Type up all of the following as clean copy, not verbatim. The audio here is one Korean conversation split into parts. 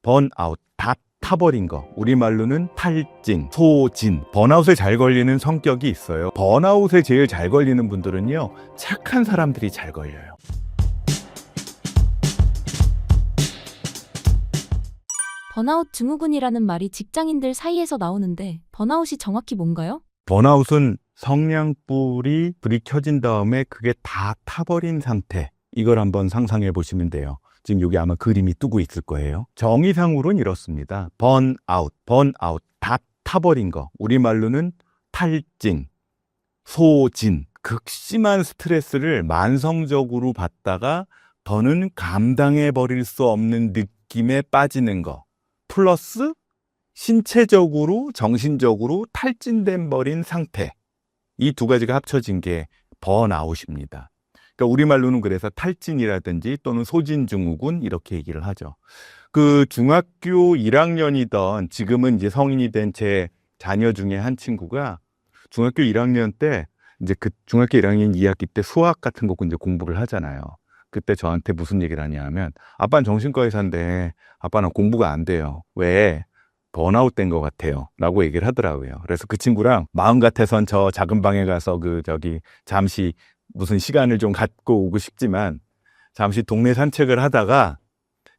번아웃, 다 타버린 거. 우리말로는 탈진, 소진. 번아웃에 잘 걸리는 성격이 있어요. 번아웃에 제일 잘 걸리는 분들은요, 착한 사람들이 잘 걸려요. 번아웃 증후군이라는 말이 직장인들 사이에서 나오는데 번아웃이 정확히 뭔가요? 번아웃은 성냥불이 켜진 다음에 그게 다 타버린 상태. 이걸 한번 상상해 보시면 돼요. 지금 여기 아마 그림이 뜨고 있을 거예요. 정의상으로는 이렇습니다. 번아웃, 다 타버린 거. 우리말로는 탈진, 소진, 극심한 스트레스를 만성적으로 받다가 더는 감당해 버릴 수 없는 느낌에 빠지는 거. 플러스 신체적으로, 정신적으로 탈진된 버린 상태. 이 두 가지가 합쳐진 게 번아웃입니다. 그러니까 우리말로는 그래서 탈진이라든지 또는 소진증후군 이렇게 얘기를 하죠. 그 중학교 1학년이던 지금은 이제 성인이 된 제 자녀 중에 한 친구가 중학교 1학년 때 이제 그 중학교 1학년 2학기 때 수학 같은 거 이제 공부를 하잖아요. 그때 저한테 무슨 얘기를 하냐면 아빠는 정신과 의사인데 아빠는 공부가 안 돼요. 왜? 번아웃 된 것 같아요. 라고 얘기를 하더라고요. 그래서 그 친구랑 마음 같아선 저 작은 방에 가서 잠시 무슨 시간을 좀 갖고 오고 싶지만 잠시 동네 산책을 하다가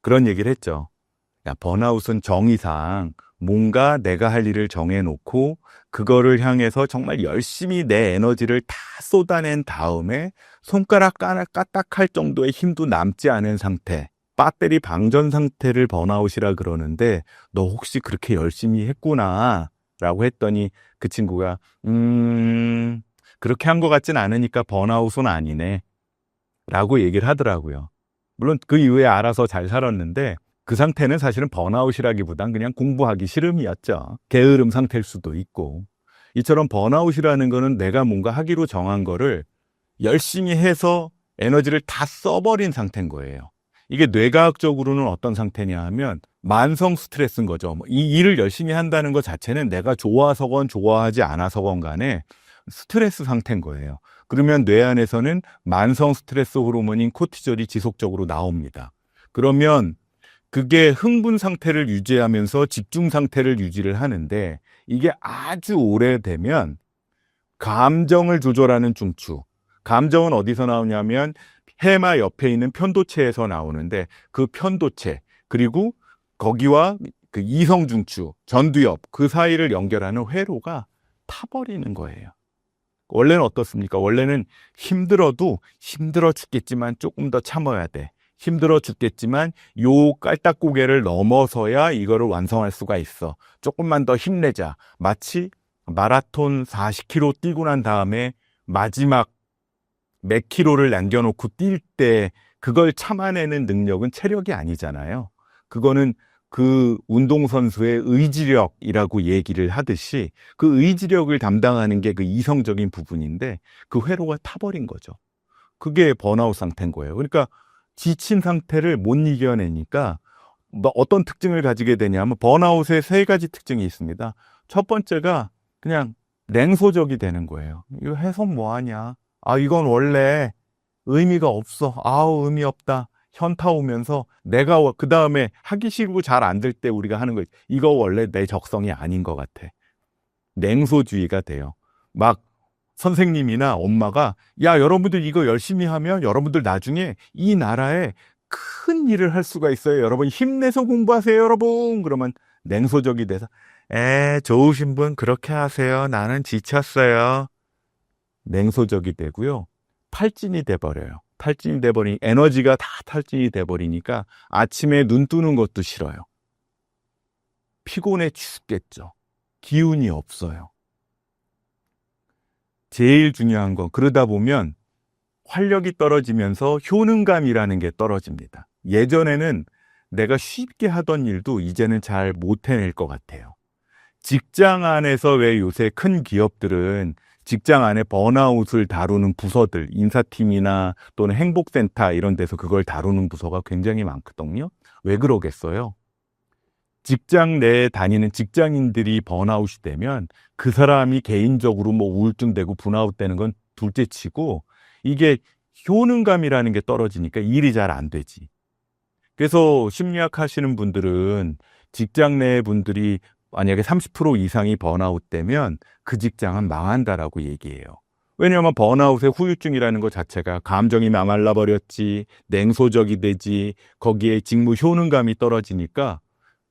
그런 얘기를 했죠. 야, 번아웃은 정의상 뭔가 내가 할 일을 정해놓고 그거를 향해서 정말 열심히 내 에너지를 다 쏟아낸 다음에 손가락 까딱할 정도의 힘도 남지 않은 상태, 배터리 방전 상태를 번아웃이라 그러는데 너 혹시 그렇게 열심히 했구나 라고 했더니 그 친구가 그렇게 한 것 같진 않으니까 번아웃은 아니네 라고 얘기를 하더라고요. 물론 그 이후에 알아서 잘 살았는데 그 상태는 사실은 번아웃이라기보단 그냥 공부하기 싫음이었죠. 게으름 상태일 수도 있고. 이처럼 번아웃이라는 거는 내가 뭔가 하기로 정한 거를 열심히 해서 에너지를 다 써버린 상태인 거예요. 이게 뇌과학적으로는 어떤 상태냐 하면 만성 스트레스인 거죠. 이 일을 열심히 한다는 것 자체는 내가 좋아서건 좋아하지 않아서건 간에 스트레스 상태인 거예요. 그러면 뇌 안에서는 만성 스트레스 호르몬인 코티졸이 지속적으로 나옵니다. 그러면 그게 흥분 상태를 유지하면서 집중 상태를 유지를 하는데 이게 아주 오래되면 감정을 조절하는 중추. 감정은 어디서 나오냐면 해마 옆에 있는 편도체에서 나오는데 그 편도체 그리고 거기와 그 이성 중추, 전두엽 그 사이를 연결하는 회로가 타버리는 거예요. 원래는 어떻습니까? 원래는 힘들어도 힘들어 죽겠지만 조금 더 참아야 돼. 힘들어 죽겠지만 요 깔딱고개를 넘어서야 이거를 완성할 수가 있어. 조금만 더 힘내자. 마치 마라톤 40km 뛰고 난 다음에 마지막 몇 킬로를 남겨놓고 뛸 때 그걸 참아내는 능력은 체력이 아니잖아요. 그거는 그 운동선수의 의지력이라고 얘기를 하듯이 그 의지력을 담당하는 게 그 이성적인 부분인데 그 회로가 타버린 거죠. 그게 번아웃 상태인 거예요. 그러니까 지친 상태를 못 이겨내니까 어떤 특징을 가지게 되냐면 번아웃에 세 가지 특징이 있습니다. 첫 번째가 그냥 냉소적이 되는 거예요. 이거 해서 뭐하냐. 아, 이건 원래 의미가 없어. 아우, 의미 없다. 현타 오면서 내가 그 다음에 하기 싫고 잘 안 될 때 우리가 하는 거 이거 원래 내 적성이 아닌 것 같아. 냉소주의가 돼요. 막 선생님이나 엄마가 야, 여러분들 이거 열심히 하면 여러분들 나중에 이 나라에 큰 일을 할 수가 있어요. 여러분 힘내서 공부하세요, 여러분. 그러면 냉소적이 돼서 좋으신 분 그렇게 하세요. 나는 지쳤어요. 냉소적이 되고요. 탈진이 돼버려요. 탈진이 돼버리니 에너지가 다 탈진이 돼버리니까 아침에 눈 뜨는 것도 싫어요. 피곤해 죽겠죠. 기운이 없어요. 제일 중요한 건 그러다 보면 활력이 떨어지면서 효능감이라는 게 떨어집니다. 예전에는 내가 쉽게 하던 일도 이제는 잘 못 해낼 것 같아요. 직장 안에서 왜 요새 큰 기업들은 직장 안에 번아웃을 다루는 부서들, 인사팀이나 또는 행복센터 이런 데서 그걸 다루는 부서가 굉장히 많거든요. 왜 그러겠어요? 직장 내에 다니는 직장인들이 번아웃이 되면 그 사람이 개인적으로 뭐 우울증 되고 분아웃 되는 건 둘째 치고 이게 효능감이라는 게 떨어지니까 일이 잘 안 되지. 그래서 심리학 하시는 분들은 직장 내 분들이 만약에 30% 이상이 번아웃 되면 그 직장은 망한다라고 얘기해요. 왜냐하면 번아웃의 후유증이라는 것 자체가 감정이 메말라 버렸지, 냉소적이 되지, 거기에 직무 효능감이 떨어지니까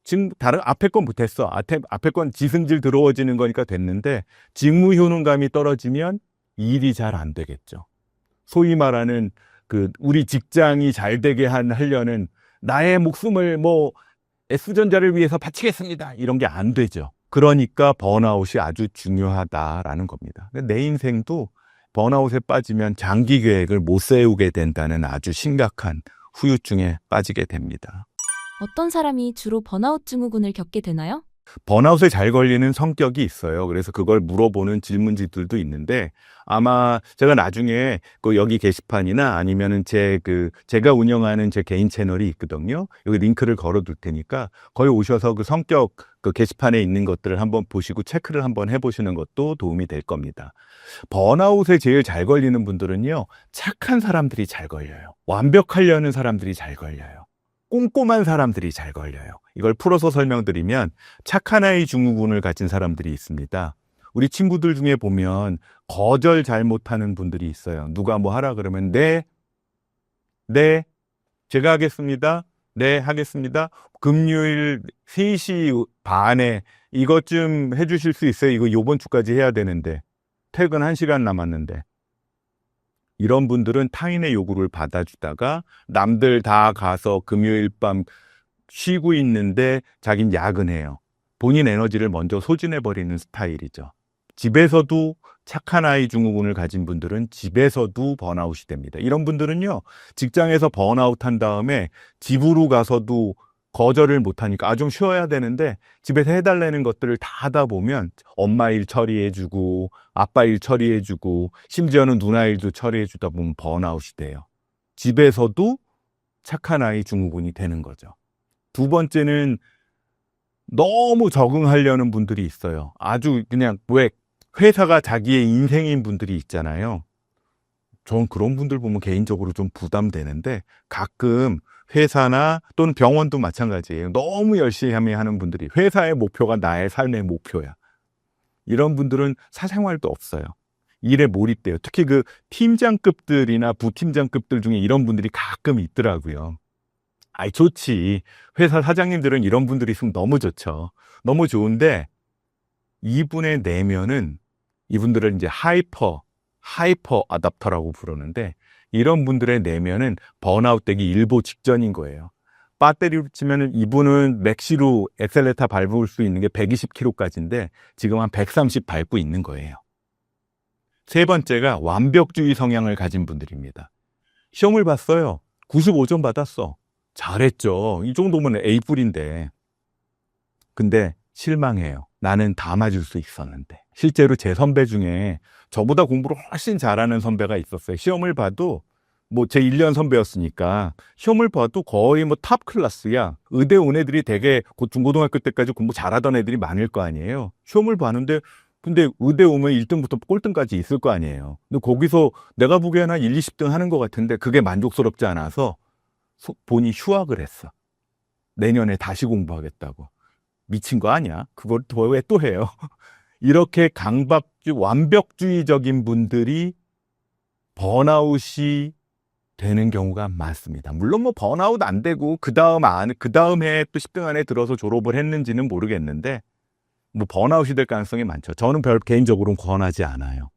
지금 다른 앞에 건 못했어. 앞에 건 지승질 들어워지는 거니까 됐는데 직무 효능감이 떨어지면 일이 잘 안 되겠죠. 소위 말하는 우리 직장이 잘 되게 하려는 나의 목숨을 S전자를 위해서 바치겠습니다. 이런 게 안 되죠. 그러니까 번아웃이 아주 중요하다라는 겁니다. 내 인생도 번아웃에 빠지면 장기 계획을 못 세우게 된다는 아주 심각한 후유증에 빠지게 됩니다. 어떤 사람이 주로 번아웃 증후군을 겪게 되나요? 번아웃에 잘 걸리는 성격이 있어요. 그래서 그걸 물어보는 질문지들도 있는데 아마 제가 나중에 여기 게시판이나 아니면은 제가 운영하는 제 개인 채널이 있거든요. 여기 링크를 걸어둘 테니까 거기 오셔서 그 성격 게시판에 있는 것들을 한번 보시고 체크를 한번 해보시는 것도 도움이 될 겁니다. 번아웃에 제일 잘 걸리는 분들은요, 착한 사람들이 잘 걸려요. 완벽하려는 사람들이 잘 걸려요. 꼼꼼한 사람들이 잘 걸려요. 이걸 풀어서 설명드리면 착한 아이 증후군을 가진 사람들이 있습니다. 우리 친구들 중에 보면 거절 잘 못하는 분들이 있어요. 누가 뭐 하라 그러면 네, 제가 하겠습니다. 네, 하겠습니다. 금요일 3시 반에 이것 좀 해주실 수 있어요? 이거 요번 주까지 해야 되는데 퇴근 1시간 남았는데. 이런 분들은 타인의 요구를 받아주다가 남들 다 가서 금요일 밤 쉬고 있는데 자긴 야근해요. 본인 에너지를 먼저 소진해버리는 스타일이죠. 집에서도 착한 아이 증후군을 가진 분들은 집에서도 번아웃이 됩니다. 이런 분들은요, 직장에서 번아웃 한 다음에 집으로 가서도 거절을 못하니까 좀 쉬어야 되는데 집에서 해달라는 것들을 다 하다 보면 엄마 일 처리해주고 아빠 일 처리해주고 심지어는 누나 일도 처리해주다 보면 번아웃이 돼요. 집에서도 착한 아이 증후군이 되는 거죠. 두 번째는 너무 적응하려는 분들이 있어요. 아주 그냥 왜 회사가 자기의 인생인 분들이 있잖아요. 전 그런 분들 보면 개인적으로 좀 부담되는데 가끔 회사나 또는 병원도 마찬가지예요. 너무 열심히 하는 분들이 회사의 목표가 나의 삶의 목표야. 이런 분들은 사생활도 없어요. 일에 몰입돼요. 특히 팀장급들이나 부팀장급들 중에 이런 분들이 가끔 있더라고요. 좋지. 회사 사장님들은 이런 분들이 있으면 너무 좋죠. 너무 좋은데 이분의 내면은 이분들을 이제 하이퍼 아답터라고 부르는데 이런 분들의 내면은 번아웃 되기 일보 직전인 거예요. 배터리로 치면 이분은 맥시로 엑셀레터 밟을 수 있는 게 120km까지인데 지금 한 130 밟고 있는 거예요. 세 번째가 완벽주의 성향을 가진 분들입니다. 시험을 봤어요. 95점 받았어. 잘했죠. 이 정도면 A뿔인데. 근데 실망해요. 나는 다 맞을 수 있었는데. 실제로 제 선배 중에 저보다 공부를 훨씬 잘하는 선배가 있었어요. 시험을 봐도 제 1년 선배였으니까 시험을 봐도 거의 탑 클래스야. 의대 온 애들이 되게 중고등학교 때까지 공부 잘하던 애들이 많을 거 아니에요. 시험을 봤는데 근데 의대 오면 1등부터 꼴등까지 있을 거 아니에요. 근데 거기서 내가 보기에는 한 1, 20등 하는 것 같은데 그게 만족스럽지 않아서 본인이 휴학을 했어. 내년에 다시 공부하겠다고. 미친 거 아니야? 그걸 왜 또 해요? 이렇게 완벽주의적인 분들이 번아웃이 되는 경우가 많습니다. 물론 번아웃 안 되고 그 다음 해에 또 10등 안에 들어서 졸업을 했는지는 모르겠는데 번아웃이 될 가능성이 많죠. 저는 개인적으로는 권하지 않아요.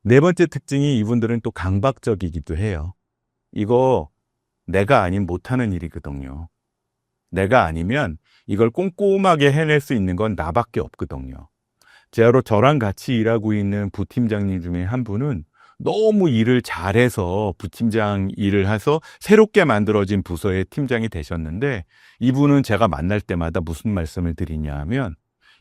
네 번째 특징이 이분들은 또 강박적이기도 해요. 이거 내가 아닌 못하는 일이거든요. 내가 아니면 이걸 꼼꼼하게 해낼 수 있는 건 나밖에 없거든요. 저랑 같이 일하고 있는 부팀장님 중에 한 분은 너무 일을 잘해서 부팀장 일을 해서 새롭게 만들어진 부서의 팀장이 되셨는데 이분은 제가 만날 때마다 무슨 말씀을 드리냐 하면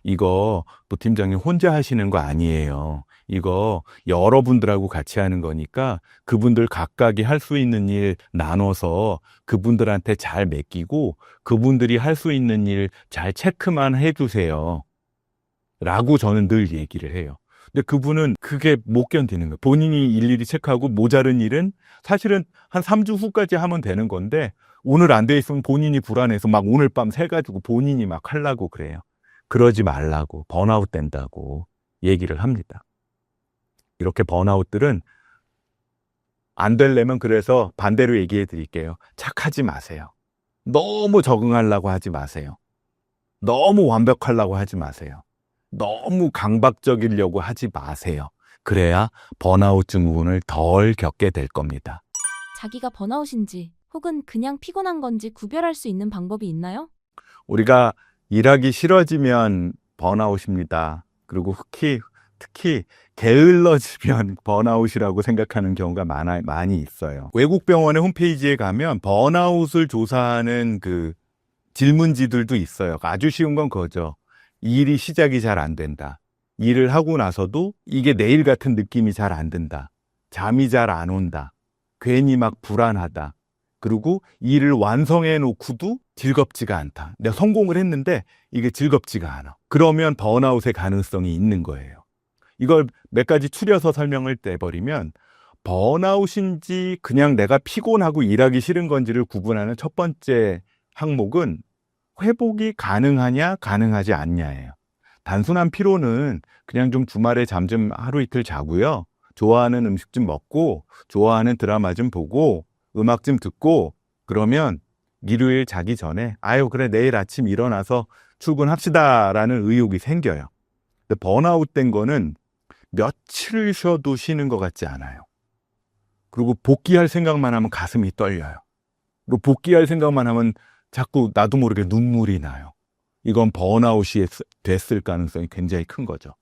이거 부팀장님 혼자 하시는 거 아니에요. 이거 여러분들하고 같이 하는 거니까 그분들 각각이 할 수 있는 일 나눠서 그분들한테 잘 맡기고 그분들이 할 수 있는 일 잘 체크만 해주세요. 라고 저는 늘 얘기를 해요. 근데 그분은 그게 못 견디는 거예요. 본인이 일일이 체크하고 모자른 일은 사실은 한 3주 후까지 하면 되는 건데 오늘 안 돼 있으면 본인이 불안해서 막 오늘 밤 새가지고 본인이 막 하려고 그래요. 그러지 말라고, 번아웃 된다고 얘기를 합니다. 이렇게 번아웃들은 안 되려면 그래서 반대로 얘기해 드릴게요. 착하지 마세요. 너무 적응하려고 하지 마세요. 너무 완벽하려고 하지 마세요. 너무 강박적이려고 하지 마세요. 그래야 번아웃 증후군을 덜 겪게 될 겁니다. 자기가 번아웃인지 혹은 그냥 피곤한 건지 구별할 수 있는 방법이 있나요? 우리가 일하기 싫어지면 번아웃입니다. 그리고 특히 게을러지면 번아웃이라고 생각하는 경우가 많이 있어요. 외국 병원의 홈페이지에 가면 번아웃을 조사하는 그 질문지들도 있어요. 아주 쉬운 건 그거죠. 일이 시작이 잘 안 된다. 일을 하고 나서도 이게 내일 같은 느낌이 잘 안 든다. 잠이 잘 안 온다. 괜히 막 불안하다. 그리고 일을 완성해 놓고도 즐겁지가 않다. 내가 성공을 했는데 이게 즐겁지가 않아. 그러면 번아웃의 가능성이 있는 거예요. 이걸 몇 가지 추려서 설명을 내버리면 번아웃인지 그냥 내가 피곤하고 일하기 싫은 건지를 구분하는 첫 번째 항목은 회복이 가능하냐 가능하지 않냐예요. 단순한 피로는 그냥 좀 주말에 잠 좀 하루 이틀 자고요. 좋아하는 음식 좀 먹고 좋아하는 드라마 좀 보고 음악 좀 듣고 그러면 일요일 자기 전에 아유 그래 내일 아침 일어나서 출근합시다라는 의욕이 생겨요. 근데 번아웃 된 거는 며칠을 쉬어도 쉬는 것 같지 않아요. 그리고 복귀할 생각만 하면 가슴이 떨려요. 그리고 복귀할 생각만 하면 자꾸 나도 모르게 눈물이 나요. 이건 번아웃이 됐을 가능성이 굉장히 큰 거죠.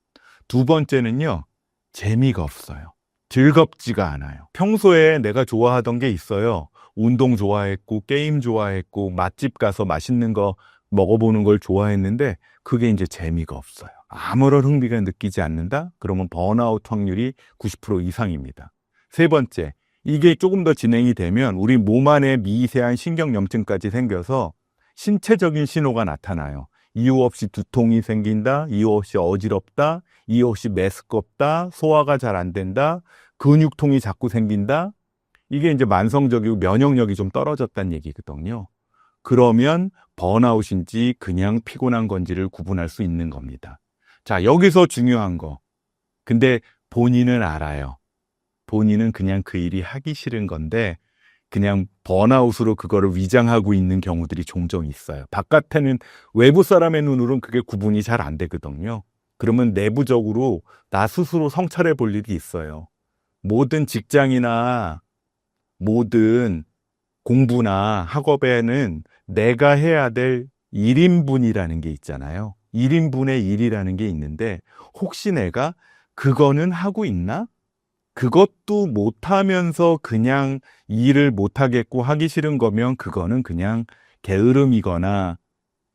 두 번째는요, 재미가 없어요. 즐겁지가 않아요. 평소에 내가 좋아하던 게 있어요. 운동 좋아했고, 게임 좋아했고, 맛집 가서 맛있는 거 먹어보는 걸 좋아했는데, 그게 이제 재미가 없어요. 아무런 흥미가 느끼지 않는다? 그러면 번아웃 확률이 90% 이상입니다. 세 번째, 이게 조금 더 진행이 되면 우리 몸 안에 미세한 신경염증까지 생겨서 신체적인 신호가 나타나요. 이유 없이 두통이 생긴다, 이유 없이 어지럽다, 이유 없이 메스껍다, 소화가 잘 안 된다, 근육통이 자꾸 생긴다. 이게 이제 만성적이고 면역력이 좀 떨어졌다는 얘기거든요. 그러면 번아웃인지 그냥 피곤한 건지를 구분할 수 있는 겁니다. 자, 여기서 중요한 거. 근데 본인은 알아요. 본인은 그냥 그 일이 하기 싫은 건데 그냥 번아웃으로 그거를 위장하고 있는 경우들이 종종 있어요. 바깥에는 외부 사람의 눈으로는 그게 구분이 잘 안 되거든요. 그러면 내부적으로 나 스스로 성찰해 볼 일이 있어요. 모든 직장이나 모든 공부나 학업에는 내가 해야 될 1인분이라는 게 있잖아요. 1인분의 일이라는 게 있는데 혹시 내가 그거는 하고 있나? 그것도 못하면서 그냥 일을 못하겠고 하기 싫은 거면 그거는 그냥 게으름이거나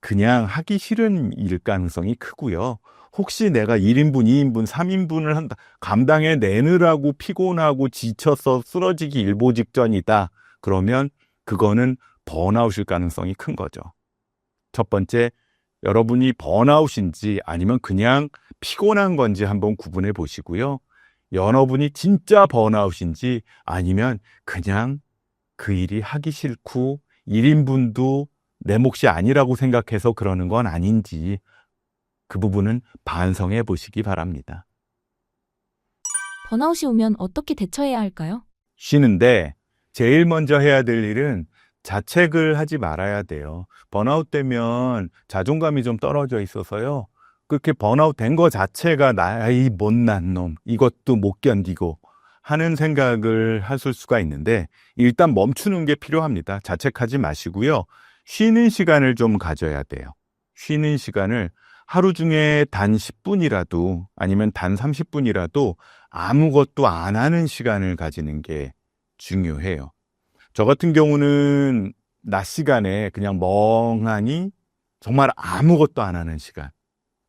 그냥 하기 싫은 일 가능성이 크고요. 혹시 내가 1인분, 2인분, 3인분을 한다, 감당해 내느라고 피곤하고 지쳐서 쓰러지기 일보 직전이다. 그러면 그거는 번아웃일 가능성이 큰 거죠. 첫 번째, 여러분이 번아웃인지 아니면 그냥 피곤한 건지 한번 구분해 보시고요. 여러분이 진짜 번아웃인지 아니면 그냥 그 일이 하기 싫고 1인분도 내 몫이 아니라고 생각해서 그러는 건 아닌지 그 부분은 반성해 보시기 바랍니다. 번아웃이 오면 어떻게 대처해야 할까요? 쉬는데 제일 먼저 해야 될 일은 자책을 하지 말아야 돼요. 번아웃 되면 자존감이 좀 떨어져 있어서요. 그렇게 번아웃 된 거 자체가 나이 못난 놈, 이것도 못 견디고 하는 생각을 하실 수가 있는데 일단 멈추는 게 필요합니다. 자책하지 마시고요. 쉬는 시간을 좀 가져야 돼요. 쉬는 시간을 하루 중에 단 10분이라도 아니면 단 30분이라도 아무것도 안 하는 시간을 가지는 게 중요해요. 저 같은 경우는 낮 시간에 그냥 멍하니 정말 아무것도 안 하는 시간,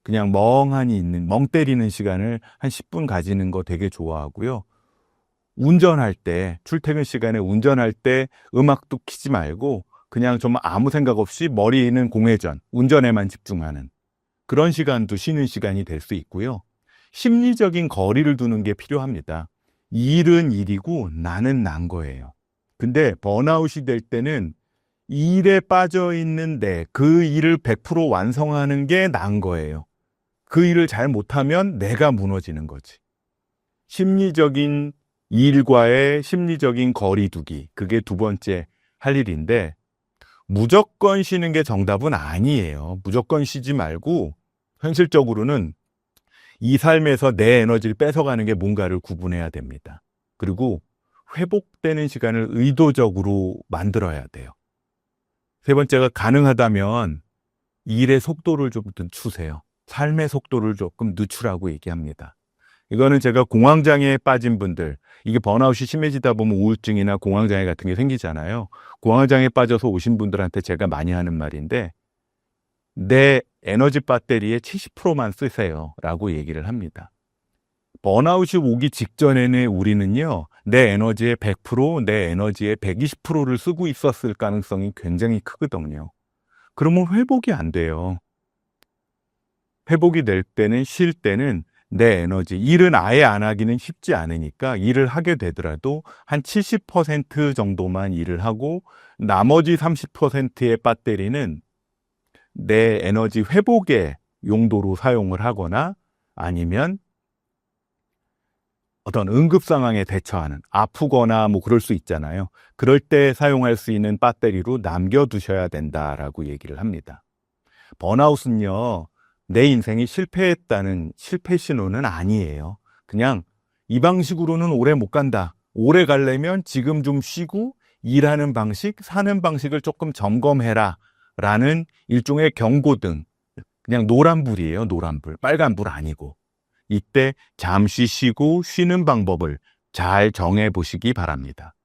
그냥 멍하니 있는, 멍 때리는 시간을 한 10분 가지는 거 되게 좋아하고요. 운전할 때, 출퇴근 시간에 운전할 때 음악도 키지 말고 그냥 정말 아무 생각 없이 머리는 공회전, 운전에만 집중하는 그런 시간도 쉬는 시간이 될 수 있고요. 심리적인 거리를 두는 게 필요합니다. 일은 일이고 나는 난 거예요. 근데 번아웃이 될 때는 일에 빠져 있는데 그 일을 100% 완성하는 게 나은 거예요. 그 일을 잘 못하면 내가 무너지는 거지. 심리적인 일과의 심리적인 거리두기. 그게 두 번째 할 일인데 무조건 쉬는 게 정답은 아니에요. 무조건 쉬지 말고 현실적으로는 이 삶에서 내 에너지를 뺏어가는 게 뭔가를 구분해야 됩니다. 그리고 회복되는 시간을 의도적으로 만들어야 돼요. 세 번째가 가능하다면 일의 속도를 좀 늦추세요. 삶의 속도를 조금 늦추라고 얘기합니다. 이거는 제가 공황장애에 빠진 분들, 이게 번아웃이 심해지다 보면 우울증이나 공황장애 같은 게 생기잖아요. 공황장애에 빠져서 오신 분들한테 제가 많이 하는 말인데 내 에너지 배터리의 70%만 쓰세요 라고 얘기를 합니다. 번아웃이 오기 직전에는 우리는요, 내 에너지의 100%, 내 에너지의 120%를 쓰고 있었을 가능성이 굉장히 크거든요. 그러면 회복이 안 돼요. 회복이 될 때는, 쉴 때는 내 에너지, 일은 아예 안 하기는 쉽지 않으니까 일을 하게 되더라도 한 70% 정도만 일을 하고 나머지 30%의 배터리는 내 에너지 회복의 용도로 사용을 하거나 아니면 어떤 응급 상황에 대처하는, 아프거나 뭐 그럴 수 있잖아요. 그럴 때 사용할 수 있는 배터리로 남겨두셔야 된다라고 얘기를 합니다. 번아웃은요, 내 인생이 실패했다는 실패 신호는 아니에요. 그냥 이 방식으로는 오래 못 간다. 오래 가려면 지금 좀 쉬고 일하는 방식, 사는 방식을 조금 점검해라 라는 일종의 경고등. 그냥 노란불이에요. 노란불. 빨간불 아니고. 이때 잠시 쉬고 쉬는 방법을 잘 정해 보시기 바랍니다.